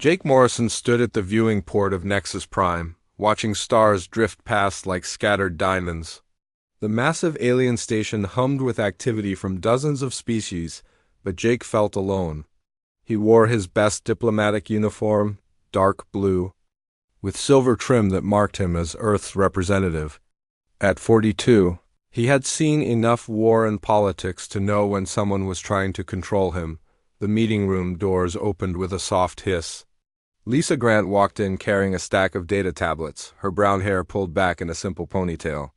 Jake Morrison stood at the viewing port of Nexus Prime, watching stars drift past like scattered diamonds. The massive alien station hummed with activity from dozens of species, but Jake felt alone. He wore his best diplomatic uniform, dark blue, with silver trim that marked him as Earth's representative. At 42, he had seen enough war and politics to know when someone was trying to control him. The meeting room doors opened with a soft hiss. Lisa Grant walked in carrying a stack of data tablets, her brown hair pulled back in a simple ponytail.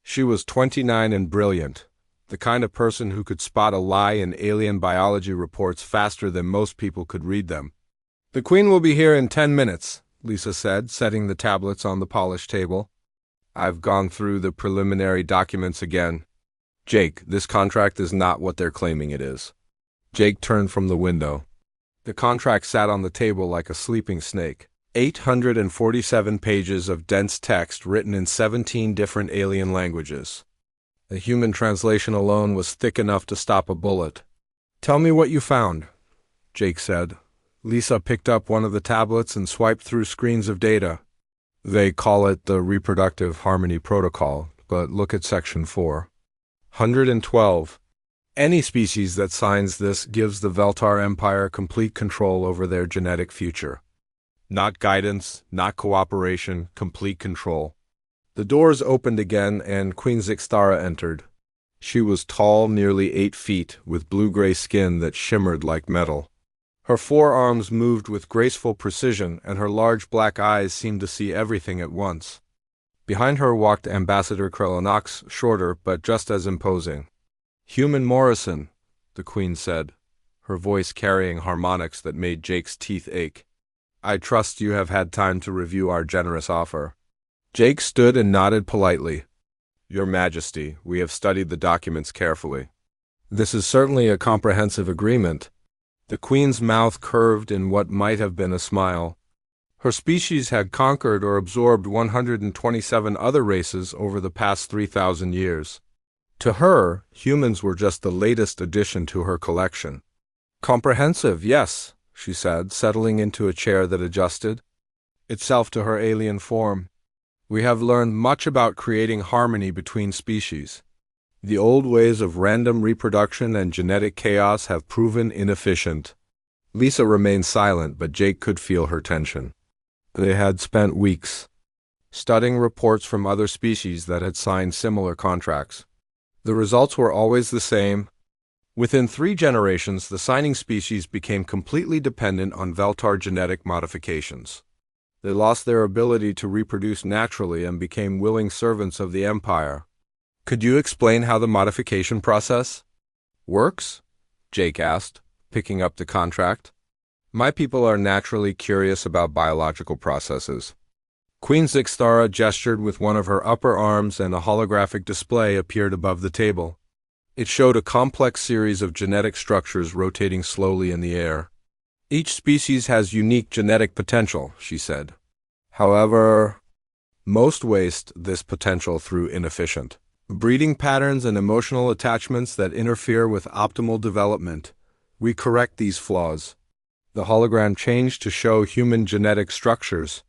She was 29 and brilliant, the kind of person who could spot a lie in alien biology reports faster than most people could read them. "The Queen will be here in 10 minutes, Lisa said, setting the tablets on the polished table. "I've gone through the preliminary documents again. Jake, this contract is not what they're claiming it is." Jake turned from the window. The contract sat on the table like a sleeping snake. 847 pages of dense text written in 17 different alien languages. The human translation alone was thick enough to stop a bullet. "Tell me what you found," Jake said. Lisa picked up one of the tablets and swiped through screens of data. "They call it the Reproductive Harmony Protocol, but look at Section 4. 112. Any species that signs this gives the Veltar Empire complete control over their genetic future. Not guidance, not cooperation, complete control." The doors opened again and Queen Zixtara entered. She was tall, nearly 8 feet, with blue-gray skin that shimmered like metal. Her forearms moved with graceful precision, and her large black eyes seemed to see everything at once. Behind her walked Ambassador Krelonox, shorter but just as imposing. "Human Morrison," the Queen said, her voice carrying harmonics that made Jake's teeth ache. "I trust you have had time to review our generous offer." Jake stood and nodded politely. "Your Majesty, we have studied the documents carefully. This is certainly a comprehensive agreement." The Queen's mouth curved in what might have been a smile. Her species had conquered or absorbed 127 other races over the past 3,000 years. To her, humans were just the latest addition to her collection. "Comprehensive, yes," she said, settling into a chair that adjusted itself to her alien form. "We have learned much about creating harmony between species. The old ways of random reproduction and genetic chaos have proven inefficient." Lisa remained silent, but Jake could feel her tension. They had spent weeks studying reports from other species that had signed similar contracts. The results were always the same. Within 3 generations, the signing species became completely dependent on Veltar genetic modifications. They lost their ability to reproduce naturally and became willing servants of the Empire. "Could you explain how the modification process works?" Jake asked, picking up the contract. "My people are naturally curious about biological processes." Queen Zixtara gestured with one of her upper arms and a holographic display appeared above the table. It showed a complex series of genetic structures rotating slowly in the air. "Each species has unique genetic potential," she said. "However, most waste this potential through inefficient breeding patterns and emotional attachments that interfere with optimal development. We correct these flaws." The hologram changed to show human genetic structures.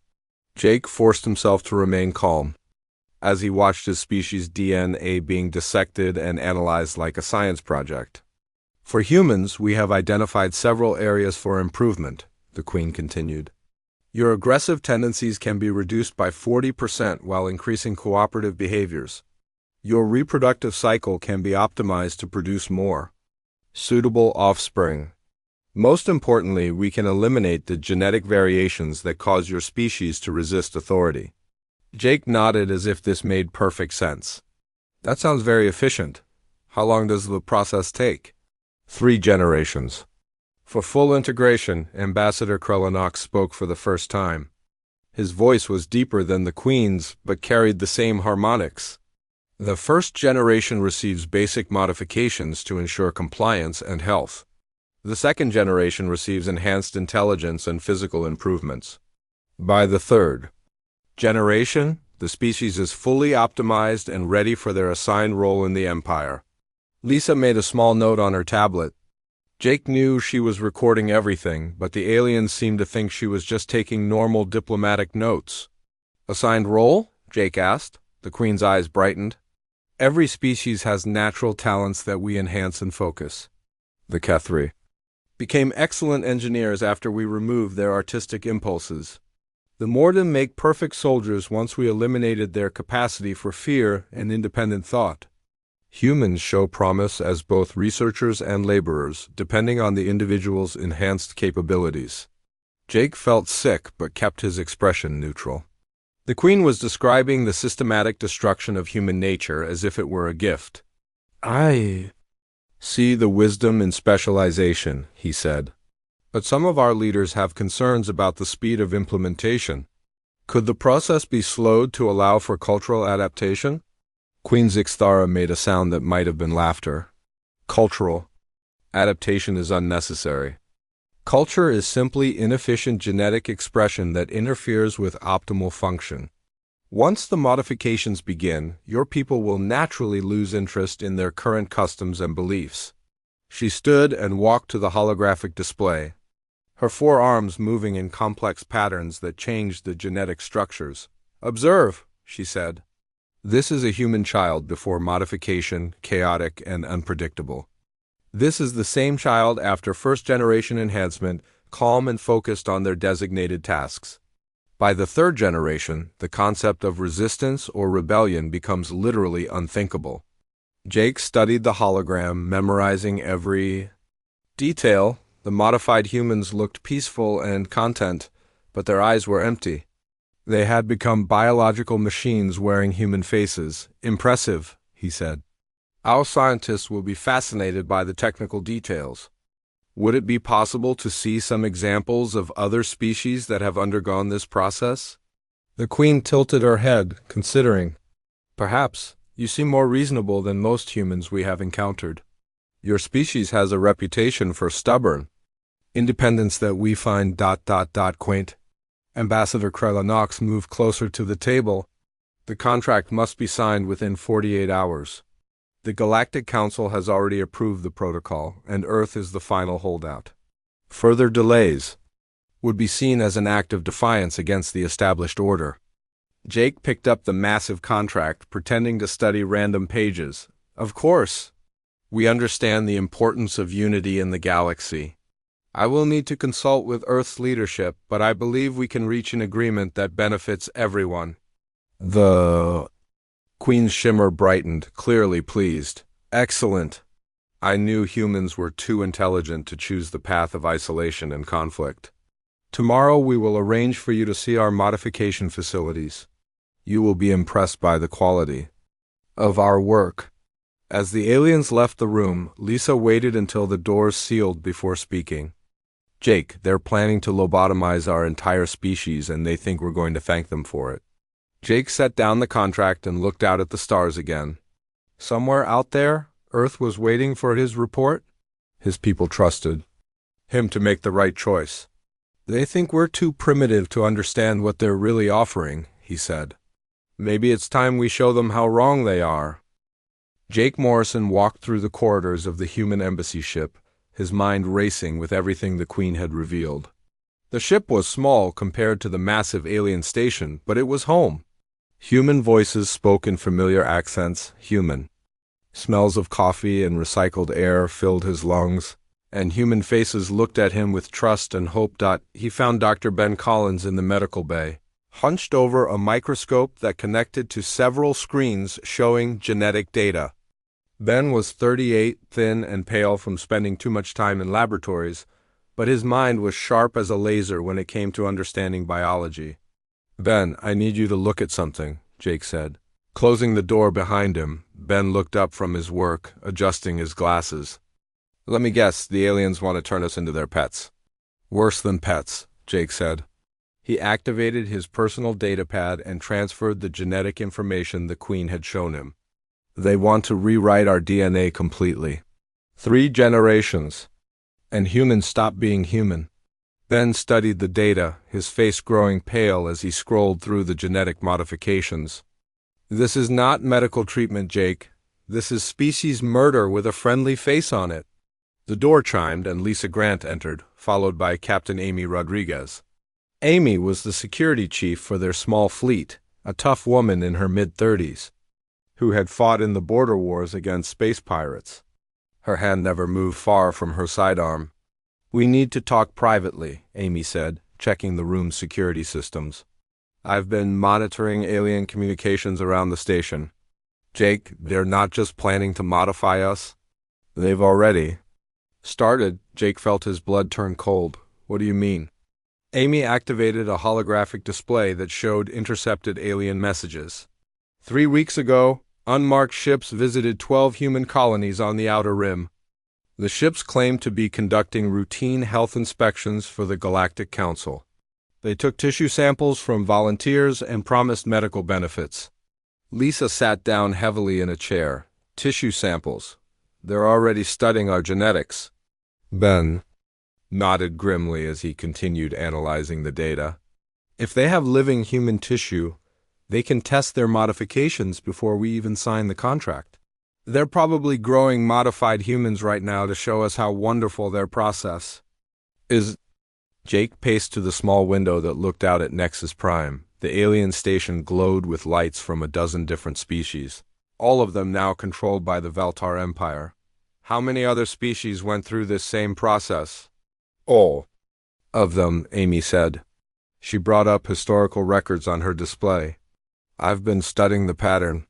Jake forced himself to remain calm as he watched his species' DNA being dissected and analyzed like a science project. "For humans, we have identified several areas for improvement," the Queen continued. "Your aggressive tendencies can be reduced by 40% while increasing cooperative behaviors. Your reproductive cycle can be optimized to produce more suitable offspring. Most importantly, we can eliminate the genetic variations that cause your species to resist authority." Jake nodded as if this made perfect sense. "That sounds very efficient. How long does the process take?" 3 generations. For full integration, Ambassador Krelonox spoke for the first time. His voice was deeper than the Queen's, but carried the same harmonics. "The first generation receives basic modifications to ensure compliance and health. The second generation receives enhanced intelligence and physical improvements. By the third generation, the species is fully optimized and ready for their assigned role in the Empire." Lisa made a small note on her tablet. Jake knew she was recording everything, but the aliens seemed to think she was just taking normal diplomatic notes. Assigned role? Jake asked. The Queen's eyes brightened. Every species has natural talents that we enhance and focus. The Kethri became excellent engineers after we removed their artistic impulses. The Morden make perfect soldiers once we eliminated their capacity for fear and independent thought. Humans show promise as both researchers and laborers, depending on the individual's enhanced capabilities. Jake felt sick but kept his expression neutral. The Queen was describing the systematic destruction of human nature as if it were a gift. I see the wisdom in specialization, he said. But some of our leaders have concerns about the speed of implementation. Could the process be slowed to allow for cultural adaptation? Queen Zixthara made a sound that might have been laughter. Cultural adaptation is unnecessary. Culture is simply inefficient genetic expression that interferes with optimal function. Once the modifications begin, your people will naturally lose interest in their current customs and beliefs. She stood and walked to the holographic display, her four arms moving in complex patterns that changed the genetic structures. Observe, she said. This is a human child before modification, chaotic and unpredictable. This is the same child after first-generation enhancement, calm and focused on their designated tasks. By the third generation, the concept of resistance or rebellion becomes literally unthinkable. Jake studied the hologram, memorizing every detail. The modified humans looked peaceful and content, but their eyes were empty. They had become biological machines wearing human faces. Impressive, he said. Our scientists will be fascinated by the technical details. Would it be possible to see some examples of other species that have undergone this process? The Queen tilted her head, considering. Perhaps. You seem more reasonable than most humans we have encountered. Your species has a reputation for stubborn independence that we find ... quaint. Ambassador Krella Knox moved closer to the table. The contract must be signed within 48 hours. The Galactic Council has already approved the protocol, and Earth is the final holdout. Further delays would be seen as an act of defiance against the established order. Jake picked up the massive contract, pretending to study random pages. Of course. We understand the importance of unity in the galaxy. I will need to consult with Earth's leadership, but I believe we can reach an agreement that benefits everyone. The Queen's shimmer brightened, clearly pleased. Excellent. I knew humans were too intelligent to choose the path of isolation and conflict. Tomorrow we will arrange for you to see our modification facilities. You will be impressed by the quality of our work. As the aliens left the room, Lisa waited until the doors sealed before speaking. Jake, they're planning to lobotomize our entire species and they think we're going to thank them for it. Jake set down the contract and looked out at the stars again. Somewhere out there, Earth was waiting for his report. His people trusted him to make the right choice. They think we're too primitive to understand what they're really offering, he said. Maybe it's time we show them how wrong they are. Jake Morrison walked through the corridors of the human embassy ship, his mind racing with everything the Queen had revealed. The ship was small compared to the massive alien station, but it was home. Human voices spoke in familiar accents, human. Smells of coffee and recycled air filled his lungs, and human faces looked at him with trust and hope. He found Dr. Ben Collins in the medical bay, hunched over a microscope that connected to several screens showing genetic data. Ben was 38, thin and pale from spending too much time in laboratories, but his mind was sharp as a laser when it came to understanding biology. Ben, I need you to look at something, Jake said. Closing the door behind him, Ben looked up from his work, adjusting his glasses. Let me guess, the aliens want to turn us into their pets. Worse than pets, Jake said. He activated his personal datapad and transferred the genetic information the Queen had shown him. They want to rewrite our DNA completely. 3 generations. And humans stop being human. Ben studied the data, his face growing pale as he scrolled through the genetic modifications. This is not medical treatment, Jake. This is species murder with a friendly face on it. The door chimed and Lisa Grant entered, followed by Captain Amy Rodriguez. Amy was the security chief for their small fleet, a tough woman in her mid-30s, who had fought in the border wars against space pirates. Her hand never moved far from her sidearm. "We need to talk privately," Amy said, checking the room's security systems. "I've been monitoring alien communications around the station. Jake, they're not just planning to modify us. They've already started." Jake felt his blood turn cold. "What do you mean?" Amy activated a holographic display that showed intercepted alien messages. 3 weeks ago, unmarked ships visited 12 human colonies on the Outer Rim. The ships claimed to be conducting routine health inspections for the Galactic Council. They took tissue samples from volunteers and promised medical benefits. Lisa sat down heavily in a chair. "Tissue samples. They're already studying our genetics." Ben nodded grimly as he continued analyzing the data. "If they have living human tissue, they can test their modifications before we even sign the contract. They're probably growing modified humans right now to show us how wonderful their process is." Jake paced to the small window that looked out at Nexus Prime. The alien station glowed with lights from a dozen different species, all of them now controlled by the Veltar Empire. How many other species went through this same process? "All of them," Amy said. She brought up historical records on her display. "I've been studying the pattern.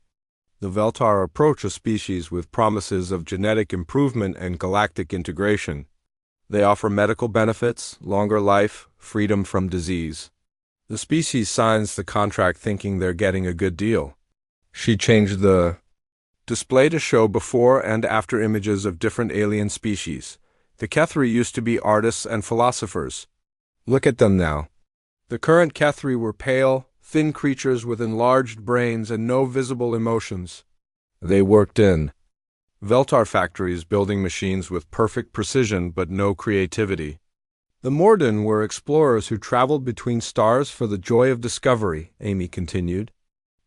The Veltar approach a species with promises of genetic improvement and galactic integration. They offer medical benefits, longer life, freedom from disease. The species signs the contract thinking they're getting a good deal." She changed the display to show before and after images of different alien species. The Kethri used to be artists and philosophers. Look at them now. The current Kethri were pale, thin creatures with enlarged brains and no visible emotions. They worked in Veltar factories building machines with perfect precision but no creativity. The Morden were explorers who traveled between stars for the joy of discovery, Amy continued.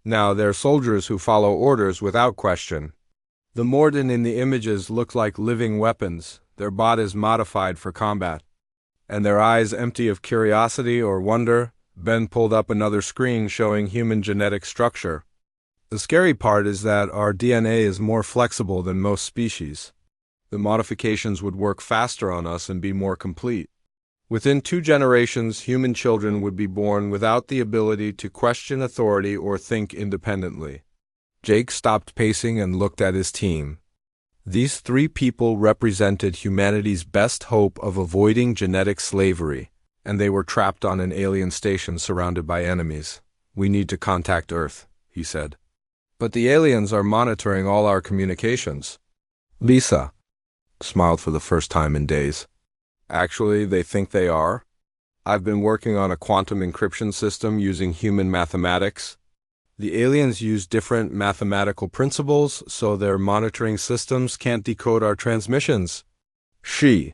Now they're soldiers who follow orders without question. The Morden in the images look like living weapons, their bodies modified for combat, and their eyes empty of curiosity or wonder. Ben pulled up another screen showing human genetic structure. "The scary part is that our DNA is more flexible than most species. The modifications would work faster on us and be more complete. Within 2 generations, human children would be born without the ability to question authority or think independently." Jake stopped pacing and looked at his team. These 3 people represented humanity's best hope of avoiding genetic slavery, and they were trapped on an alien station surrounded by enemies. "We need to contact Earth," he said. "But the aliens are monitoring all our communications." Lisa smiled for the first time in days. "Actually, they think they are. I've been working on a quantum encryption system using human mathematics. The aliens use different mathematical principles, so their monitoring systems can't decode our transmissions." She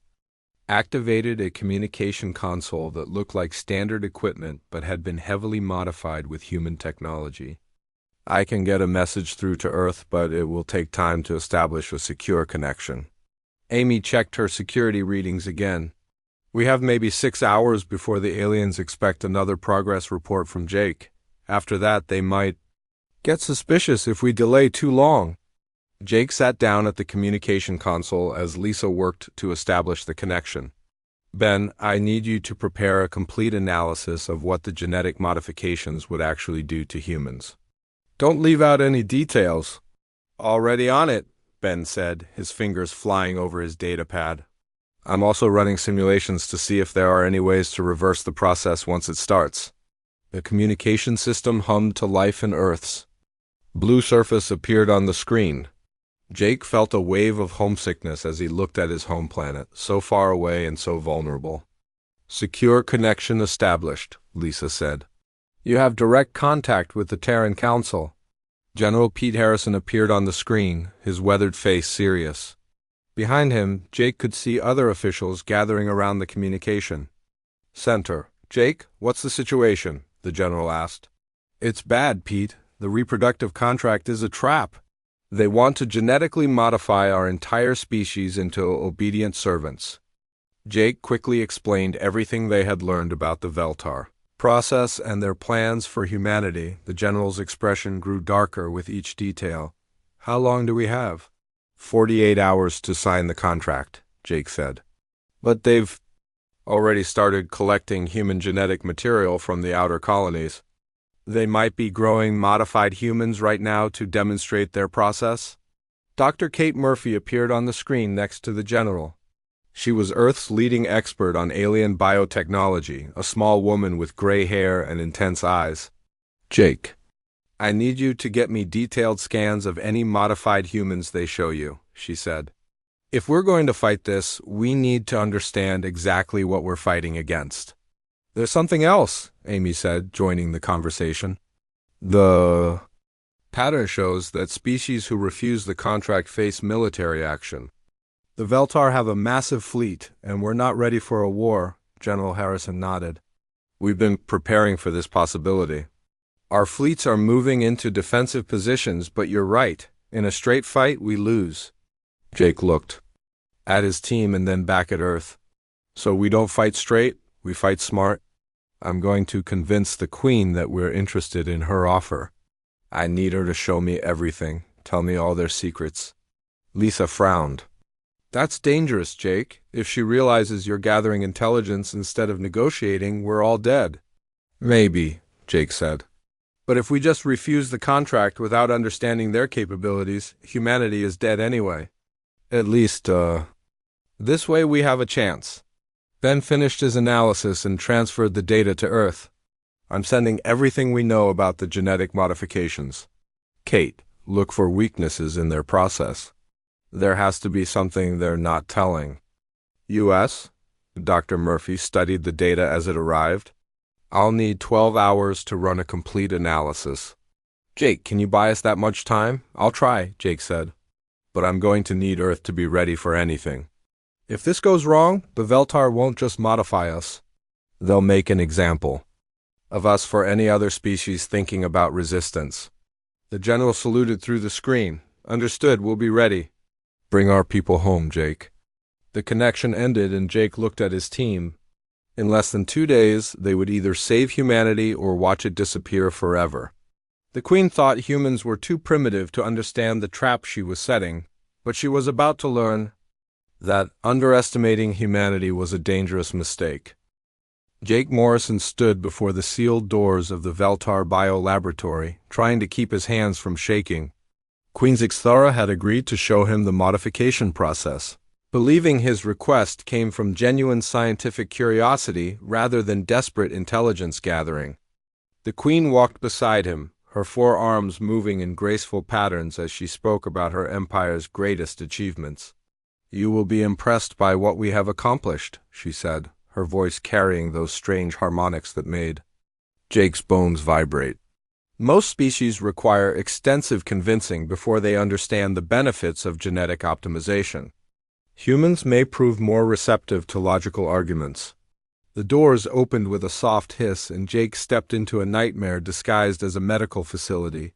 activated a communication console that looked like standard equipment but had been heavily modified with human technology. "I can get a message through to Earth, but it will take time to establish a secure connection." Amy checked her security readings again. "We have maybe 6 hours before the aliens expect another progress report from Jake. After that, they might get suspicious if we delay too long." Jake sat down at the communication console as Lisa worked to establish the connection. "Ben, I need you to prepare a complete analysis of what the genetic modifications would actually do to humans. Don't leave out any details." "Already on it," Ben said, his fingers flying over his data pad. "I'm also running simulations to see if there are any ways to reverse the process once it starts." The communication system hummed to life in Earth's blue surface appeared on the screen. Jake felt a wave of homesickness as he looked at his home planet, so far away and so vulnerable. "Secure connection established," Lisa said. "You have direct contact with the Terran Council." General Pete Harrison appeared on the screen, his weathered face serious. Behind him, Jake could see other officials gathering around the communication center. "Jake, what's the situation?" the general asked. "It's bad, Pete. The reproductive contract is a trap. They want to genetically modify our entire species into obedient servants. Jake quickly explained everything they had learned about the Veltar process and their plans for humanity. The general's expression grew darker with each detail. How long do we have? 48 hours to sign the contract, Jake said. But they've already started collecting human genetic material from the outer colonies. They might be growing modified humans right now to demonstrate their process. Dr. Kate Murphy appeared on the screen next to the general. She was Earth's leading expert on alien biotechnology, a small woman with gray hair and intense eyes. Jake, I need you to get me detailed scans of any modified humans they show you, she said. If we're going to fight this, we need to understand exactly what we're fighting against. There's something else, Amy said, joining the conversation. The pattern shows that species who refuse the contract face military action. The Veltar have a massive fleet, and we're not ready for a war, General Harrison nodded. We've been preparing for this possibility. Our fleets are moving into defensive positions, but you're right. In a straight fight, we lose. Jake looked at his team and then back at Earth. So we don't fight straight, we fight smart. I'm going to convince the Queen that we're interested in her offer. I need her to show me everything, tell me all their secrets. Lisa frowned. That's dangerous, Jake. If she realizes you're gathering intelligence instead of negotiating, we're all dead. Maybe, Jake said. But if we just refuse the contract without understanding their capabilities, humanity is dead anyway. At least, this way we have a chance. Ben finished his analysis and transferred the data to Earth. I'm sending everything we know about the genetic modifications. Kate, look for weaknesses in their process. There has to be something they're not telling. U.S. Dr. Murphy studied the data as it arrived. I'll need 12 hours to run a complete analysis. Jake, can you buy us that much time? I'll try, Jake said. But I'm going to need Earth to be ready for anything. If this goes wrong, the Veltar won't just modify us. They'll make an example of us for any other species thinking about resistance. The general saluted through the screen. Understood, we'll be ready. Bring our people home, Jake. The connection ended and Jake looked at his team. In less than 2 days, they would either save humanity or watch it disappear forever. The Queen thought humans were too primitive to understand the trap she was setting, but she was about to learn that underestimating humanity was a dangerous mistake. Jake Morrison stood before the sealed doors of the Veltar biolaboratory, trying to keep his hands from shaking. Queen Zixthara had agreed to show him the modification process, believing his request came from genuine scientific curiosity rather than desperate intelligence gathering. The Queen walked beside him, her 4 arms moving in graceful patterns as she spoke about her empire's greatest achievements. You will be impressed by what we have accomplished, she said, her voice carrying those strange harmonics that made Jake's bones vibrate. Most species require extensive convincing before they understand the benefits of genetic optimization. Humans may prove more receptive to logical arguments. The doors opened with a soft hiss and Jake stepped into a nightmare disguised as a medical facility.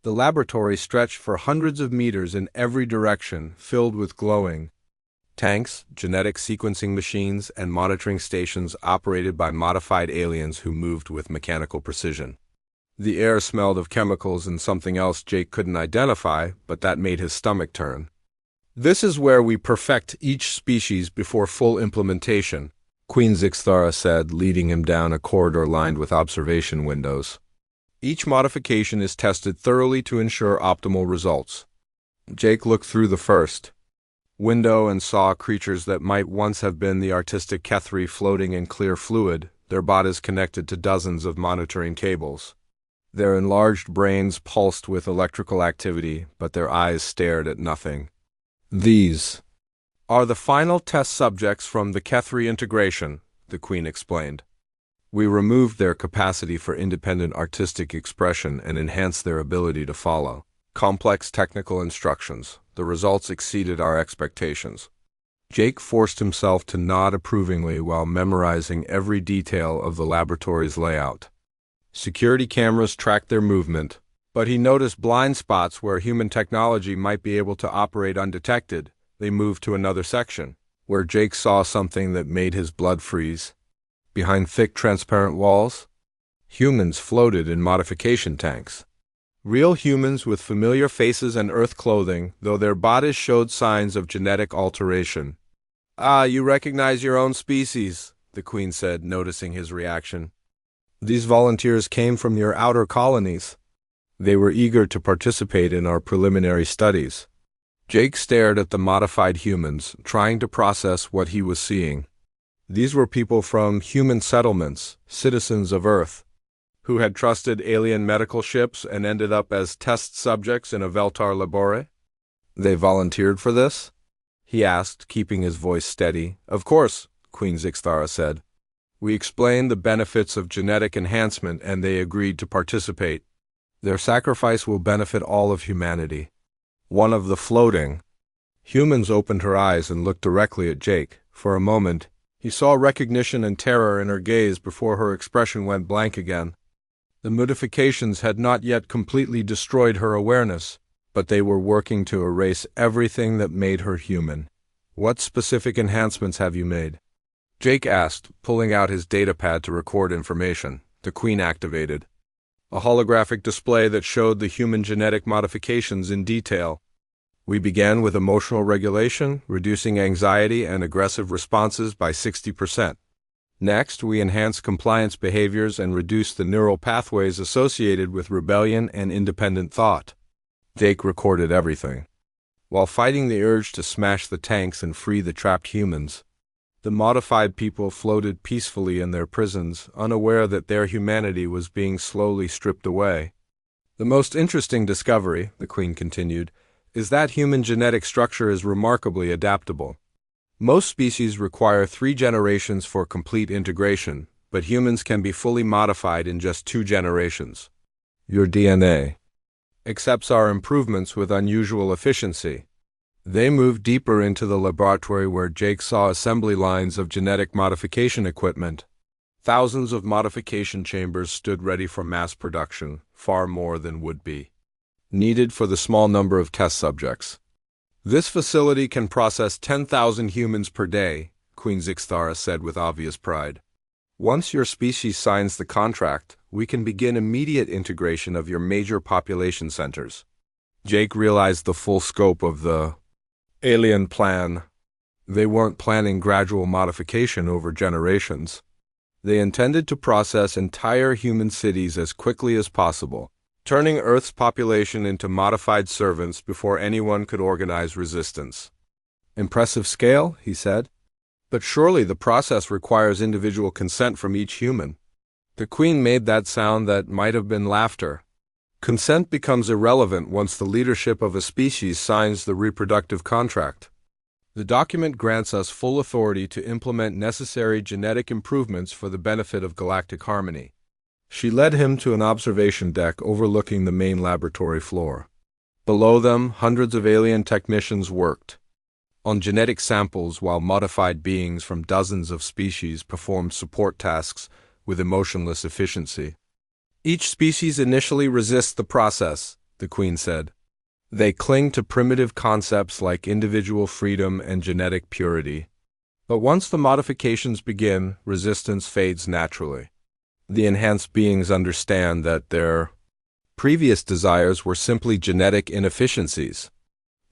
The laboratory stretched for hundreds of meters in every direction, filled with glowing tanks, genetic sequencing machines, and monitoring stations operated by modified aliens who moved with mechanical precision. The air smelled of chemicals and something else Jake couldn't identify, but that made his stomach turn. This is where we perfect each species before full implementation, Queen Zixthara said, leading him down a corridor lined with observation windows. Each modification is tested thoroughly to ensure optimal results. Jake looked through the first window and saw creatures that might once have been the artistic Kethri floating in clear fluid, their bodies connected to dozens of monitoring cables. Their enlarged brains pulsed with electrical activity, but their eyes stared at nothing. These are the final test subjects from the Kethri integration, the Queen explained. We removed their capacity for independent artistic expression and enhanced their ability to follow complex technical instructions. The results exceeded our expectations. Jake forced himself to nod approvingly while memorizing every detail of the laboratory's layout. Security cameras tracked their movement, But he noticed blind spots where human technology might be able to operate undetected. They moved to another section, where Jake saw something that made his blood freeze. Behind thick, transparent walls, humans floated in modification tanks. Real humans with familiar faces and Earth clothing, though their bodies showed signs of genetic alteration. "Ah, you recognize your own species," the Queen said, noticing his reaction. "These volunteers came from your outer colonies. They were eager to participate in our preliminary studies." Jake stared at the modified humans, trying to process what he was seeing. These were people from human settlements, citizens of Earth, who had trusted alien medical ships and ended up as test subjects in a Veltar labore. "They volunteered for this?" he asked, keeping his voice steady. "Of course," Queen Zixthara said. "We explained the benefits of genetic enhancement and they agreed to participate. Their sacrifice will benefit all of humanity." One of the floating humans opened her eyes and looked directly at Jake. For a moment, he saw recognition and terror in her gaze before her expression went blank again. The modifications had not yet completely destroyed her awareness, but they were working to erase everything that made her human. "What specific enhancements have you made?" Jake asked, pulling out his datapad to record information. The Queen activated a holographic display that showed the human genetic modifications in detail. "We began with emotional regulation, reducing anxiety and aggressive responses by 60%. Next, we enhanced compliance behaviors and reduced the neural pathways associated with rebellion and independent thought." Jake recorded everything. While fighting the urge to smash the tanks and free the trapped humans, the modified people floated peacefully in their prisons, unaware that their humanity was being slowly stripped away. "The most interesting discovery," the Queen continued, "is that human genetic structure is remarkably adaptable. Most species require 3 generations for complete integration, but humans can be fully modified in just 2 generations. Your DNA accepts our improvements with unusual efficiency." They moved deeper into the laboratory where Jake saw assembly lines of genetic modification equipment. Thousands of modification chambers stood ready for mass production, far more than would be needed for the small number of test subjects. "This facility can process 10,000 humans per day," Queen Zixthara said with obvious pride. "Once your species signs the contract, we can begin immediate integration of your major population centers." Jake realized the full scope of the alien plan. They weren't planning gradual modification over generations. They intended to process entire human cities as quickly as possible, turning Earth's population into modified servants before anyone could organize resistance. "Impressive scale," he said. "But surely the process requires individual consent from each human." The Queen made that sound that might have been laughter. "Consent becomes irrelevant once the leadership of a species signs the reproductive contract. The document grants us full authority to implement necessary genetic improvements for the benefit of galactic harmony." She led him to an observation deck overlooking the main laboratory floor. Below them, hundreds of alien technicians worked on genetic samples while modified beings from dozens of species performed support tasks with emotionless efficiency. "Each species initially resists the process," the Queen said. "They cling to primitive concepts like individual freedom and genetic purity. But once the modifications begin, resistance fades naturally. The enhanced beings understand that their previous desires were simply genetic inefficiencies."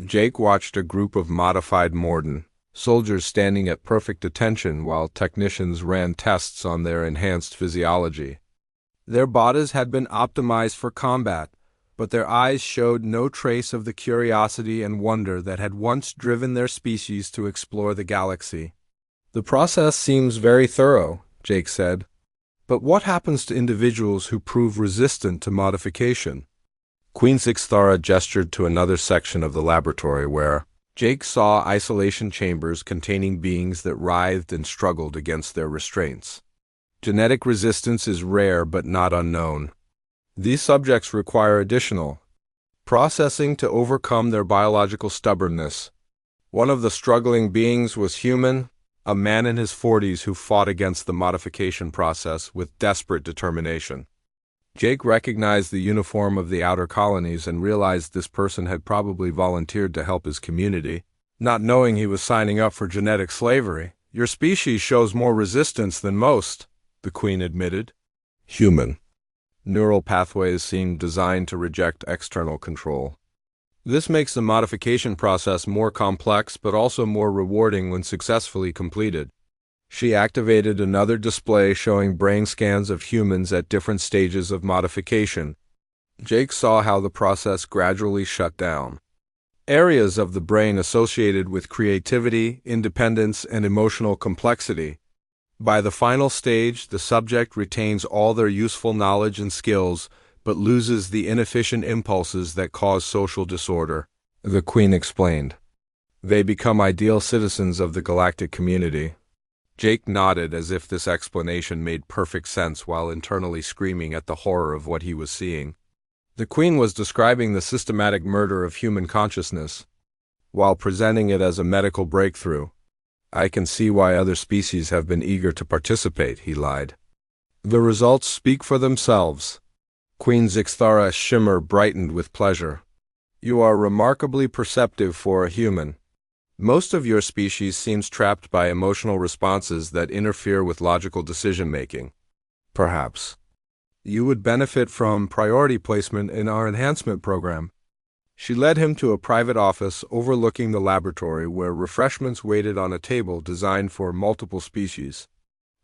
Jake watched a group of modified Morden soldiers standing at perfect attention while technicians ran tests on their enhanced physiology. Their bodies had been optimized for combat, but their eyes showed no trace of the curiosity and wonder that had once driven their species to explore the galaxy. "The process seems very thorough," Jake said. "But what happens to individuals who prove resistant to modification?" Queen Zixthara gestured to another section of the laboratory where Jake saw isolation chambers containing beings that writhed and struggled against their restraints. "Genetic resistance is rare but not unknown. These subjects require additional processing to overcome their biological stubbornness." One of the struggling beings was human, a man in his 40s who fought against the modification process with desperate determination. Jake recognized the uniform of the outer colonies and realized this person had probably volunteered to help his community, not knowing he was signing up for genetic slavery. "Your species shows more resistance than most," the Queen admitted. "Human. Neural pathways seem designed to reject external control. This makes the modification process more complex but also more rewarding when successfully completed." She activated another display showing brain scans of humans at different stages of modification. Jake saw how the process gradually shut down. Areas of the brain associated with creativity, independence, and emotional complexity. By the final stage, the subject retains all their useful knowledge and skills, but loses the inefficient impulses that cause social disorder, the Queen explained. They become ideal citizens of the galactic community. Jake nodded as if this explanation made perfect sense while internally screaming at the horror of what he was seeing. The Queen was describing the systematic murder of human consciousness, while presenting it as a medical breakthrough. "I can see why other species have been eager to participate," he lied. "The results speak for themselves." Queen Zixthara's shimmer brightened with pleasure. "You are remarkably perceptive for a human. Most of your species seems trapped by emotional responses that interfere with logical decision-making. Perhaps you would benefit from priority placement in our enhancement program." She led him to a private office overlooking the laboratory where refreshments waited on a table designed for multiple species.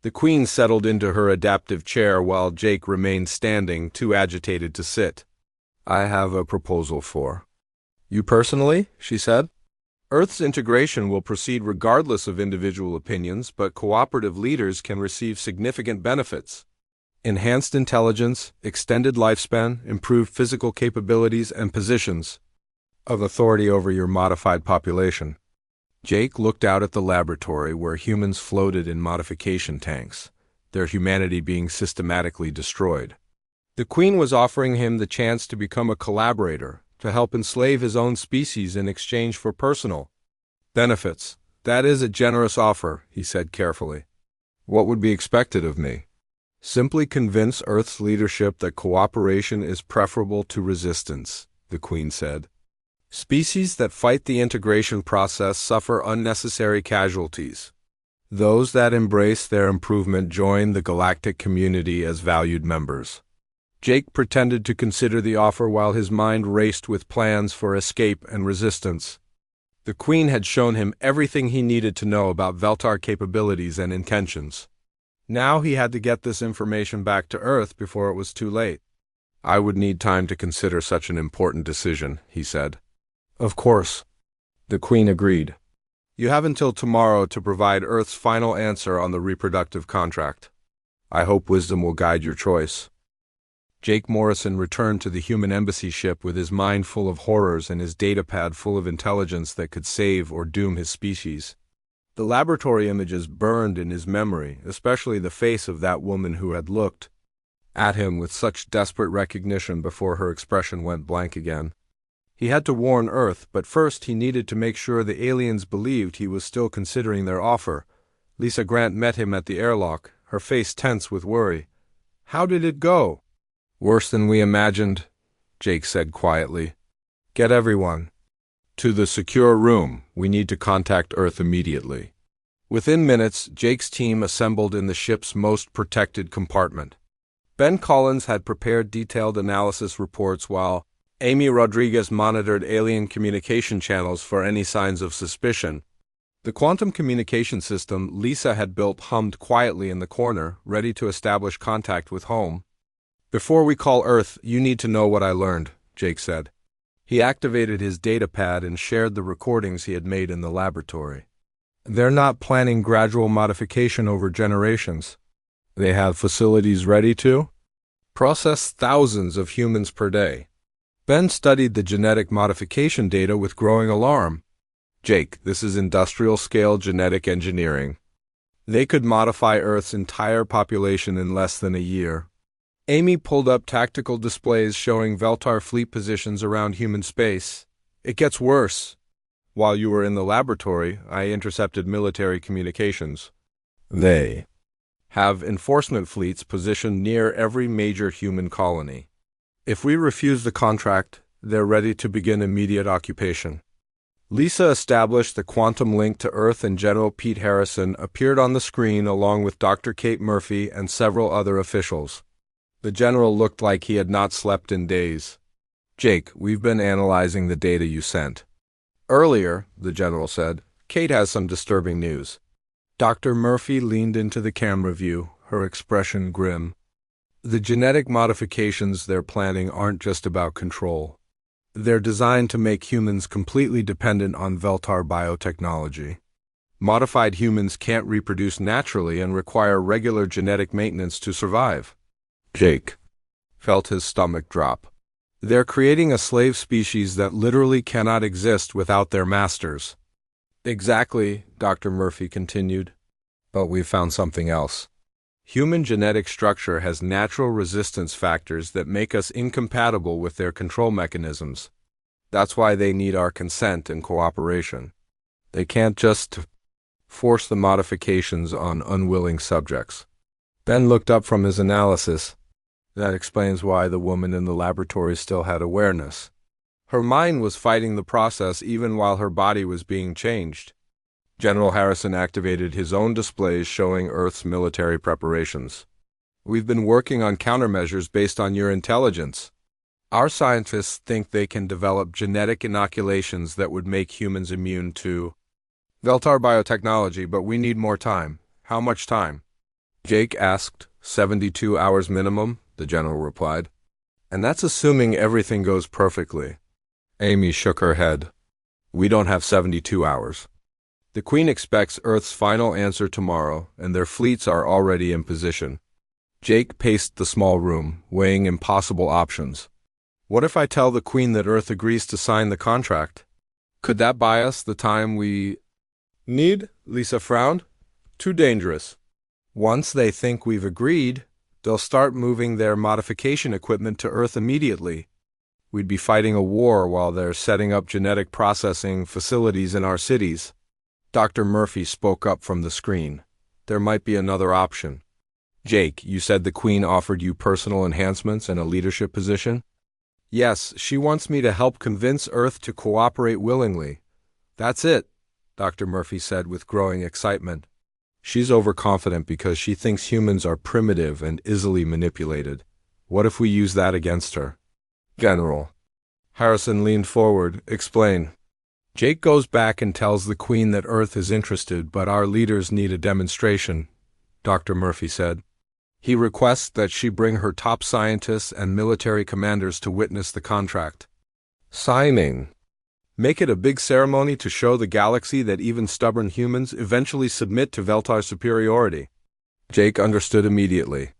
The Queen settled into her adaptive chair while Jake remained standing, too agitated to sit. "I have a proposal for you personally," she said. "Earth's integration will proceed regardless of individual opinions, but cooperative leaders can receive significant benefits. Enhanced intelligence, extended lifespan, improved physical capabilities, and positions of authority over your modified population." Jake looked out at the laboratory where humans floated in modification tanks, their humanity being systematically destroyed. The Queen was offering him the chance to become a collaborator, to help enslave his own species in exchange for personal benefits. "That is a generous offer," he said carefully. "What would be expected of me?" "Simply convince Earth's leadership that cooperation is preferable to resistance," the Queen said. "Species that fight the integration process suffer unnecessary casualties. Those that embrace their improvement join the galactic community as valued members." Jake pretended to consider the offer while his mind raced with plans for escape and resistance. The Queen had shown him everything he needed to know about Veltar capabilities and intentions. Now he had to get this information back to Earth before it was too late. "I would need time to consider such an important decision," he said. "Of course," the Queen agreed. "You have until tomorrow to provide Earth's final answer on the reproductive contract. I hope wisdom will guide your choice." Jake Morrison returned to the human embassy ship with his mind full of horrors and his datapad full of intelligence that could save or doom his species. The laboratory images burned in his memory, especially the face of that woman who had looked at him with such desperate recognition before her expression went blank again. He had to warn Earth, but first he needed to make sure the aliens believed he was still considering their offer. Lisa Grant met him at the airlock, her face tense with worry. "How did it go?" "Worse than we imagined," Jake said quietly. "Get everyone to the secure room. We need to contact Earth immediately." Within minutes, Jake's team assembled in the ship's most protected compartment. Ben Collins had prepared detailed analysis reports while Amy Rodriguez monitored alien communication channels for any signs of suspicion. The quantum communication system Lisa had built hummed quietly in the corner, ready to establish contact with home. "Before we call Earth, you need to know what I learned," Jake said. He activated his datapad and shared the recordings he had made in the laboratory. "They're not planning gradual modification over generations. They have facilities ready to process thousands of humans per day." Ben studied the genetic modification data with growing alarm. "Jake, this is industrial-scale genetic engineering. They could modify Earth's entire population in less than a year." Amy pulled up tactical displays showing Veltar fleet positions around human space. "It gets worse. While you were in the laboratory, I intercepted military communications. They have enforcement fleets positioned near every major human colony. If we refuse the contract, they're ready to begin immediate occupation. Lisa established the quantum link to Earth, and General Pete Harrison appeared on the screen along with Dr. Kate Murphy and several other officials. The general looked like he had not slept in days. "Jake, we've been analyzing the data you sent. Earlier," the general said, "Kate has some disturbing news." Dr. Murphy leaned into the camera view, her expression grim. "The genetic modifications they're planning aren't just about control. They're designed to make humans completely dependent on Veltar biotechnology. Modified humans can't reproduce naturally and require regular genetic maintenance to survive." Jake felt his stomach drop. "They're creating a slave species that literally cannot exist without their masters." "Exactly," Dr. Murphy continued. "But we've found something else. Human genetic structure has natural resistance factors that make us incompatible with their control mechanisms. That's why they need our consent and cooperation. They can't just force the modifications on unwilling subjects." Ben looked up from his analysis. "That explains why the woman in the laboratory still had awareness. Her mind was fighting the process even while her body was being changed." General Harrison activated his own displays showing Earth's military preparations. "We've been working on countermeasures based on your intelligence. Our scientists think they can develop genetic inoculations that would make humans immune to Veltar biotechnology, but we need more time." "How much time?" Jake asked. 72 hours minimum," the general replied. "And that's assuming everything goes perfectly." Amy shook her head. "We don't have 72 hours. The Queen expects Earth's final answer tomorrow, and their fleets are already in position." Jake paced the small room, weighing impossible options. "What if I tell the Queen that Earth agrees to sign the contract? Could that buy us the time we need?" Lisa frowned. "Too dangerous. Once they think we've agreed, they'll start moving their modification equipment to Earth immediately. We'd be fighting a war while they're setting up genetic processing facilities in our cities." Dr. Murphy spoke up from the screen. "There might be another option." "Jake, you said the Queen offered you personal enhancements and a leadership position?" "Yes, she wants me to help convince Earth to cooperate willingly." "That's it," Dr. Murphy said with growing excitement. "She's overconfident because she thinks humans are primitive and easily manipulated. What if we use that against her?" "General." Harrison leaned forward. "Explain." "Jake goes back and tells the Queen that Earth is interested, but our leaders need a demonstration," Dr. Murphy said. "He requests that she bring her top scientists and military commanders to witness the contract. Signing. Make it a big ceremony to show the galaxy that even stubborn humans eventually submit to Veltar superiority." Jake understood immediately.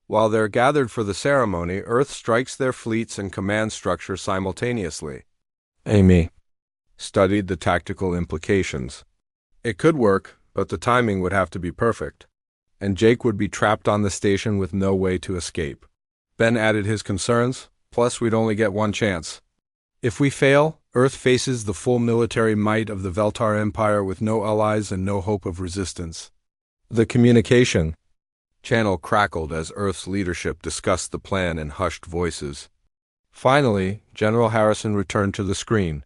While they're gathered for the ceremony, Earth strikes their fleets and command structure simultaneously. Amy studied the tactical implications. It could work, but the timing would have to be perfect. And Jake would be trapped on the station with no way to escape. Ben added his concerns, plus we'd only get one chance. If we fail, Earth faces the full military might of the Veltar Empire with no allies and no hope of resistance. The communication channel crackled as Earth's leadership discussed the plan in hushed voices. Finally, General Harrison returned to the screen.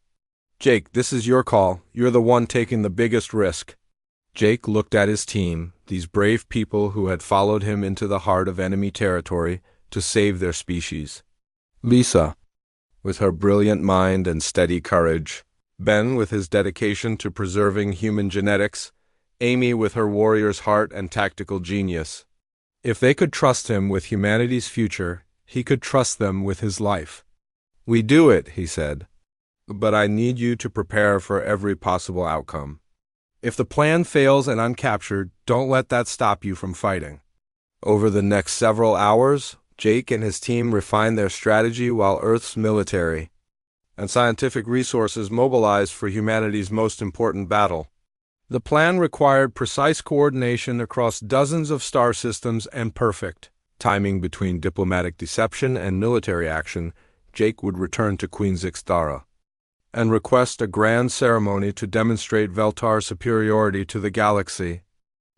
"Jake, this is your call. You're the one taking the biggest risk." Jake looked at his team, these brave people who had followed him into the heart of enemy territory to save their species. Lisa, with her brilliant mind and steady courage. Ben, with his dedication to preserving human genetics. Amy, with her warrior's heart and tactical genius. If they could trust him with humanity's future, he could trust them with his life. "We do it," he said. "But I need you to prepare for every possible outcome. If the plan fails and I'm captured, don't let that stop you from fighting." Over the next several hours, Jake and his team refined their strategy while Earth's military and scientific resources mobilized for humanity's most important battle. The plan required precise coordination across dozens of star systems and perfect timing between diplomatic deception and military action. Jake would return to Queen Zixtara and request a grand ceremony to demonstrate Veltar superiority to the galaxy.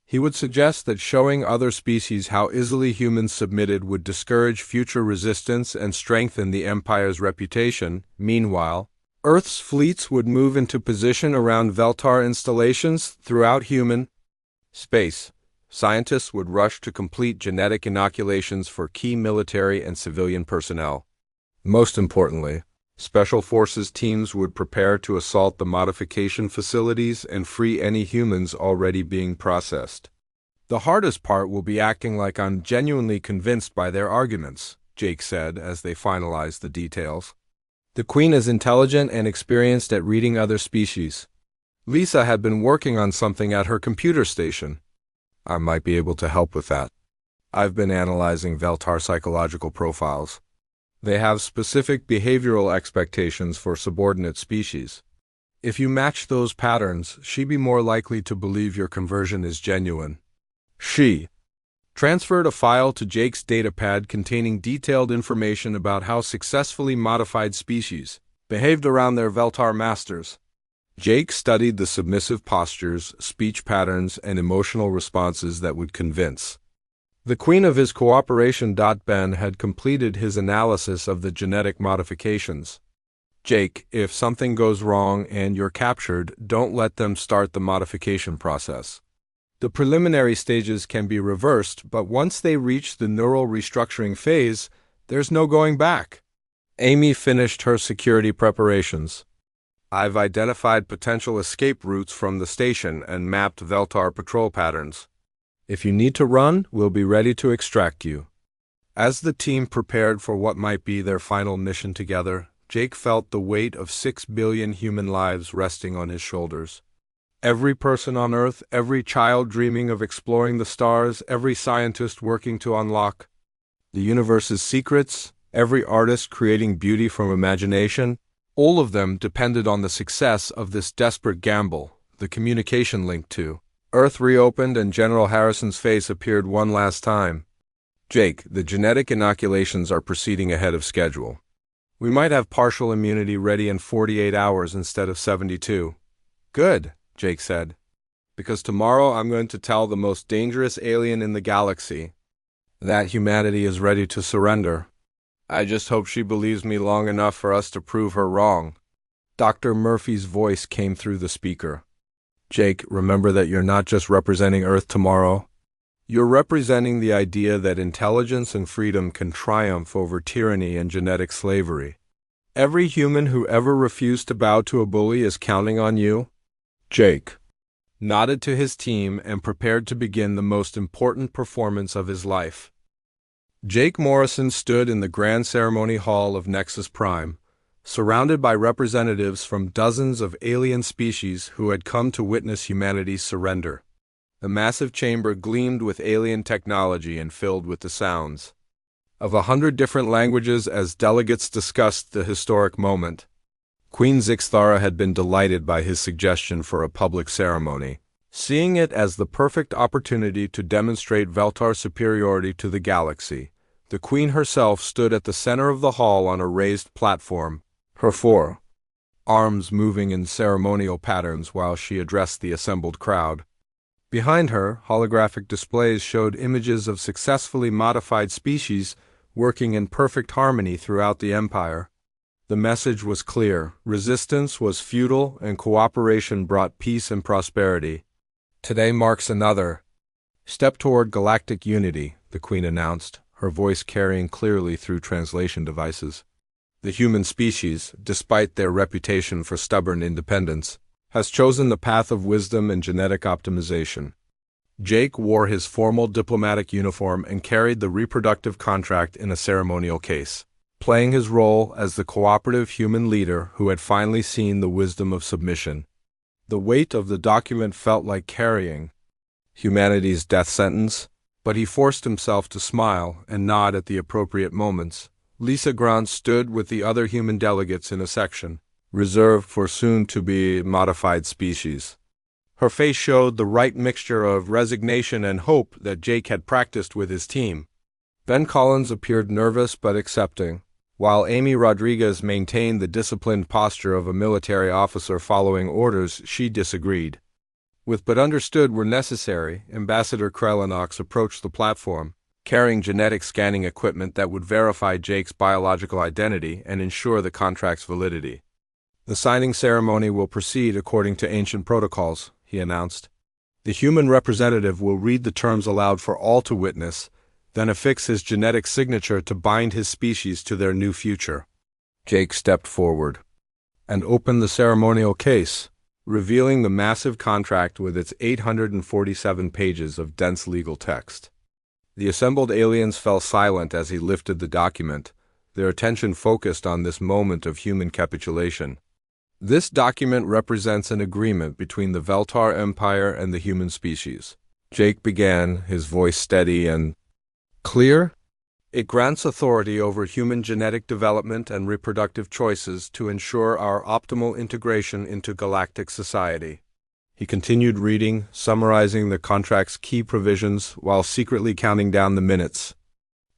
He would suggest that showing other species how easily humans submitted would discourage future resistance and strengthen the Empire's reputation. Meanwhile, Earth's fleets would move into position around Veltar installations throughout human space. Scientists would rush to complete genetic inoculations for key military and civilian personnel. Most importantly, Special Forces teams would prepare to assault the modification facilities and free any humans already being processed. The hardest part will be acting like I'm genuinely convinced by their arguments, Jake said as they finalized the details. The Queen is intelligent and experienced at reading other species. Lisa had been working on something at her computer station. I might be able to help with that. I've been analyzing Veltar psychological profiles. They have specific behavioral expectations for subordinate species. If you match those patterns, she'd be more likely to believe your conversion is genuine. She transferred a file to Jake's datapad containing detailed information about how successfully modified species behaved around their Veltar masters. Jake studied the submissive postures, speech patterns, and emotional responses that would convince the Queen of his cooperation. Ben had completed his analysis of the genetic modifications. Jake, if something goes wrong and you're captured, don't let them start the modification process. The preliminary stages can be reversed, but once they reach the neural restructuring phase, there's no going back. Amy finished her security preparations. I've identified potential escape routes from the station and mapped Veltar patrol patterns. If you need to run, we'll be ready to extract you. As the team prepared for what might be their final mission together, Jake felt the weight of 6 billion human lives resting on his shoulders. Every person on Earth, every child dreaming of exploring the stars, every scientist working to unlock the universe's secrets, every artist creating beauty from imagination, all of them depended on the success of this desperate gamble. The communication link to Earth reopened and General Harrison's face appeared one last time. Jake, the genetic inoculations are proceeding ahead of schedule. We might have partial immunity ready in 48 hours instead of 72. Good, Jake said. Because tomorrow I'm going to tell the most dangerous alien in the galaxy that humanity is ready to surrender. I just hope she believes me long enough for us to prove her wrong. Dr. Murphy's voice came through the speaker. Jake, remember that you're not just representing Earth tomorrow. You're representing the idea that intelligence and freedom can triumph over tyranny and genetic slavery. Every human who ever refused to bow to a bully is counting on you. Jake nodded to his team and prepared to begin the most important performance of his life. Jake Morrison stood in the Grand Ceremony Hall of Nexus Prime, surrounded by representatives from dozens of alien species who had come to witness humanity's surrender. The massive chamber gleamed with alien technology and filled with the sounds of 100 different languages as delegates discussed the historic moment. Queen Zixthara had been delighted by his suggestion for a public ceremony, seeing it as the perfect opportunity to demonstrate Veltar's superiority to the galaxy. The Queen herself stood at the center of the hall on a raised platform, her four arms moving in ceremonial patterns while she addressed the assembled crowd. Behind her, holographic displays showed images of successfully modified species working in perfect harmony throughout the Empire. The message was clear: resistance was futile and cooperation brought peace and prosperity. Today marks another step toward galactic unity, the Queen announced, her voice carrying clearly through translation devices. The human species, despite their reputation for stubborn independence, has chosen the path of wisdom and genetic optimization. Jake wore his formal diplomatic uniform and carried the reproductive contract in a ceremonial case, playing his role as the cooperative human leader who had finally seen the wisdom of submission. The weight of the document felt like carrying humanity's death sentence, but he forced himself to smile and nod at the appropriate moments. Lisa Grant stood with the other human delegates in a section reserved for soon-to-be modified species. Her face showed the right mixture of resignation and hope that Jake had practiced with his team. Ben Collins appeared nervous but accepting, while Amy Rodriguez maintained the disciplined posture of a military officer following orders. She disagreed. With but understood were necessary, Ambassador Krellinox approached the platform, carrying genetic scanning equipment that would verify Jake's biological identity and ensure the contract's validity. The signing ceremony will proceed according to ancient protocols, he announced. The human representative will read the terms aloud for all to witness, then affix his genetic signature to bind his species to their new future. Jake stepped forward and opened the ceremonial case, revealing the massive contract with its 847 pages of dense legal text. The assembled aliens fell silent as he lifted the document, their attention focused on this moment of human capitulation. This document represents an agreement between the Veltar Empire and the human species. Jake began, his voice steady and clear. It grants authority over human genetic development and reproductive choices to ensure our optimal integration into galactic society. He continued reading, summarizing the contract's key provisions while secretly counting down the minutes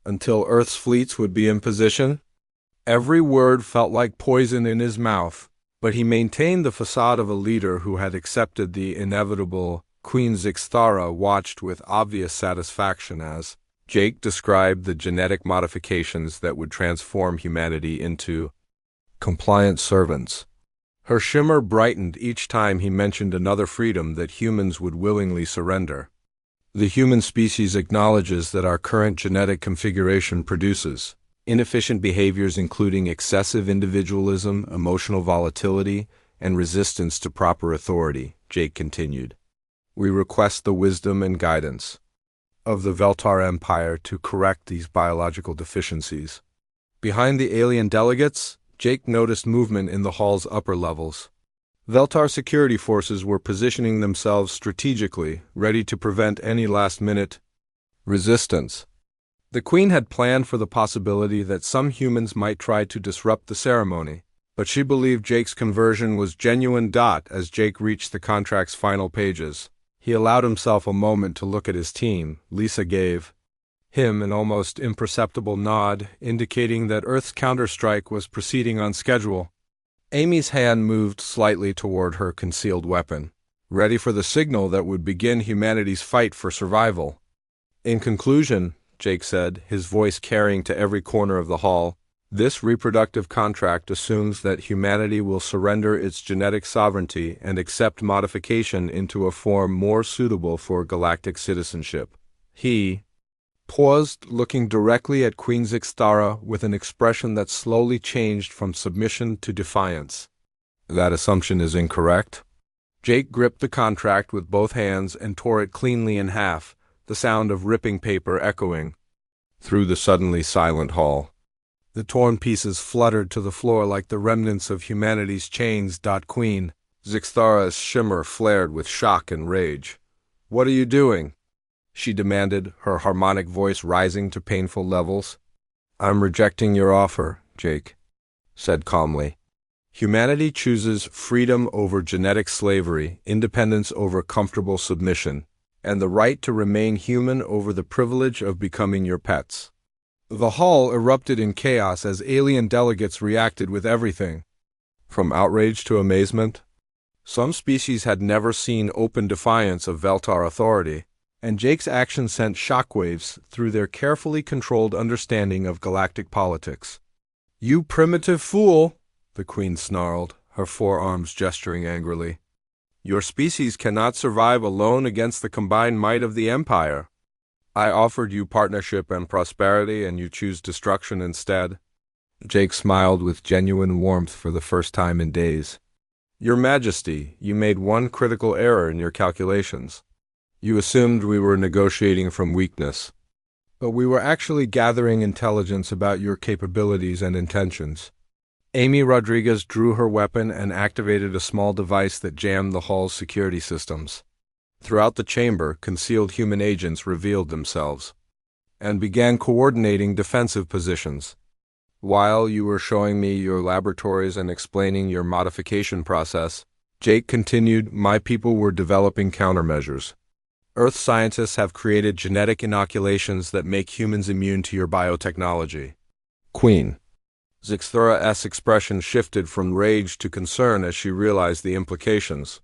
until Earth's fleets would be in position. Every word felt like poison in his mouth, but he maintained the facade of a leader who had accepted the inevitable. Queen Zixthara watched with obvious satisfaction as Jake described the genetic modifications that would transform humanity into compliant servants. Her shimmer brightened each time he mentioned another freedom that humans would willingly surrender. The human species acknowledges that our current genetic configuration produces inefficient behaviors including excessive individualism, emotional volatility, and resistance to proper authority, Jake continued. We request the wisdom and guidance of the Veltar Empire to correct these biological deficiencies. Behind the alien delegates, Jake noticed movement in the hall's upper levels. Veltar security forces were positioning themselves strategically, ready to prevent any last-minute resistance. The Queen had planned for the possibility that some humans might try to disrupt the ceremony, but she believed Jake's conversion was genuine. As Jake reached the contract's final pages, he allowed himself a moment to look at his team. Lisa gave him an almost imperceptible nod, indicating that Earth's counterstrike was proceeding on schedule. Amy's hand moved slightly toward her concealed weapon, ready for the signal that would begin humanity's fight for survival. In conclusion, Jake said, his voice carrying to every corner of the hall, this reproductive contract assumes that humanity will surrender its genetic sovereignty and accept modification into a form more suitable for galactic citizenship. He paused, looking directly at Queen Zixthara with an expression that slowly changed from submission to defiance. That assumption is incorrect. Jake gripped the contract with both hands and tore it cleanly in half, the sound of ripping paper echoing through the suddenly silent hall. The torn pieces fluttered to the floor like the remnants of humanity's chains. Queen Zixthara's shimmer flared with shock and rage. "What are you doing?" she demanded, her harmonic voice rising to painful levels. "I'm rejecting your offer," Jake said calmly. Humanity chooses freedom over genetic slavery, independence over comfortable submission, and the right to remain human over the privilege of becoming your pets. The hall erupted in chaos as alien delegates reacted with everything from outrage to amazement. Some species had never seen open defiance of Veltar authority, and Jake's action sent shockwaves through their carefully controlled understanding of galactic politics. "You primitive fool!" the Queen snarled, her forearms gesturing angrily. "Your species cannot survive alone against the combined might of the Empire. I offered you partnership and prosperity, and you choose destruction instead." Jake smiled with genuine warmth for the first time in days. "Your Majesty, you made one critical error in your calculations. You assumed we were negotiating from weakness, but we were actually gathering intelligence about your capabilities and intentions." Amy Rodriguez drew her weapon and activated a small device that jammed the hall's security systems. Throughout the chamber, concealed human agents revealed themselves and began coordinating defensive positions. "While you were showing me your laboratories and explaining your modification process," Jake continued, "my people were developing countermeasures. Earth scientists have created genetic inoculations that make humans immune to your biotechnology." Queen Zixthara's expression shifted from rage to concern as she realized the implications.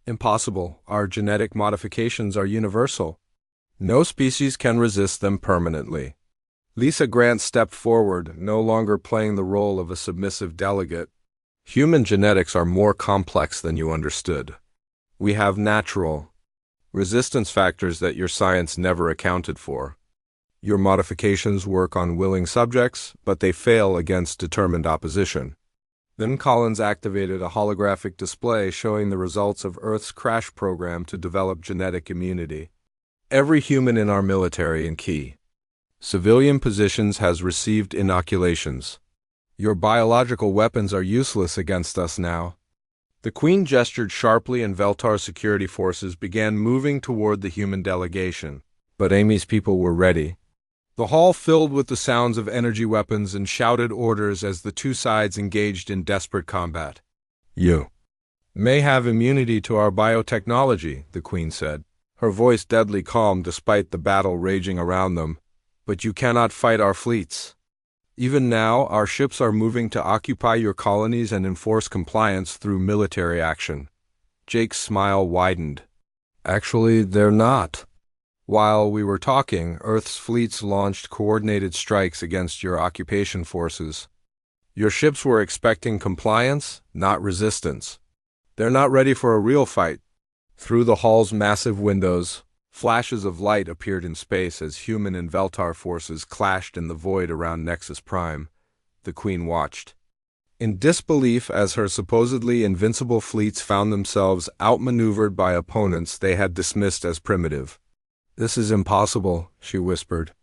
Impossible. Our genetic modifications are universal. No species can resist them permanently. Lisa Grant stepped forward, no longer playing the role of a submissive delegate. Human genetics are more complex than you understood. We have natural resistance factors that your science never accounted for. Your modifications work on willing subjects, but they fail against determined opposition. Then Collins activated a holographic display showing the results of Earth's crash program to develop genetic immunity. Every human in our military and key civilian positions has received inoculations. Your biological weapons are useless against us now. The Queen gestured sharply and Veltar's security forces began moving toward the human delegation. But Amy's people were ready. The hall filled with the sounds of energy weapons and shouted orders as the two sides engaged in desperate combat. You may have immunity to our biotechnology, the Queen said, her voice deadly calm despite the battle raging around them, but you cannot fight our fleets. Even now, our ships are moving to occupy your colonies and enforce compliance through military action. Jake's smile widened. Actually, they're not. While we were talking, Earth's fleets launched coordinated strikes against your occupation forces. Your ships were expecting compliance, not resistance. They're not ready for a real fight. Through the hall's massive windows, flashes of light appeared in space as human and Veltar forces clashed in the void around Nexus Prime. The Queen watched in disbelief as her supposedly invincible fleets found themselves outmaneuvered by opponents they had dismissed as primitive. This is impossible, she whispered.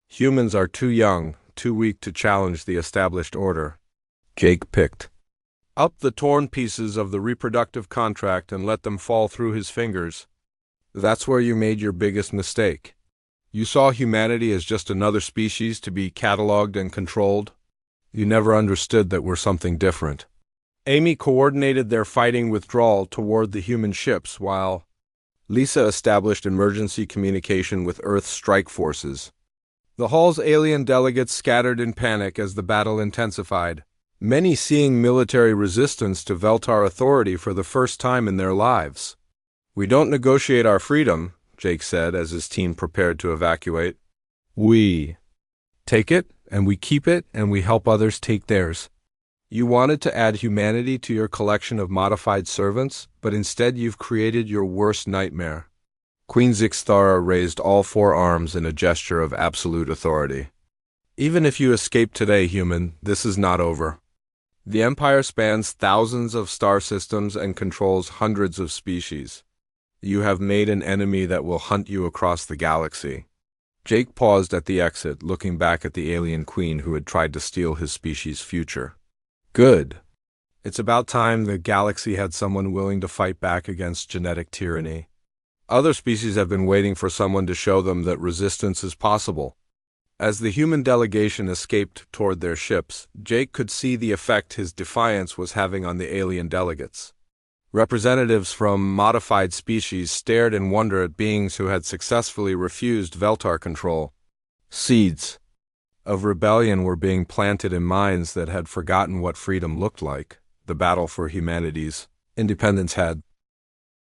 Humans are too young, too weak to challenge the established order. Jake picked up the torn pieces of the reproductive contract and let them fall through his fingers. That's where you made your biggest mistake. You saw humanity as just another species to be cataloged and controlled. You never understood that we're something different. Amy coordinated their fighting withdrawal toward the human ships while Lisa established emergency communication with Earth's strike forces. The hall's alien delegates scattered in panic as the battle intensified, many seeing military resistance to Veltar authority for the first time in their lives. We don't negotiate our freedom, Jake said as his team prepared to evacuate. We take it, and we keep it, and we help others take theirs. You wanted to add humanity to your collection of modified servants, but instead you've created your worst nightmare. Queen Zixthara raised all four arms in a gesture of absolute authority. Even if you escape today, human, this is not over. The Empire spans thousands of star systems and controls hundreds of species. You have made an enemy that will hunt you across the galaxy. Jake paused at the exit, looking back at the alien queen who had tried to steal his species' future. Good. It's about time the galaxy had someone willing to fight back against genetic tyranny. Other species have been waiting for someone to show them that resistance is possible. As the human delegation escaped toward their ships, Jake could see the effect his defiance was having on the alien delegates. Representatives from modified species stared in wonder at beings who had successfully refused Veltar control. Seeds of rebellion were being planted in minds that had forgotten what freedom looked like. The battle for humanity's independence had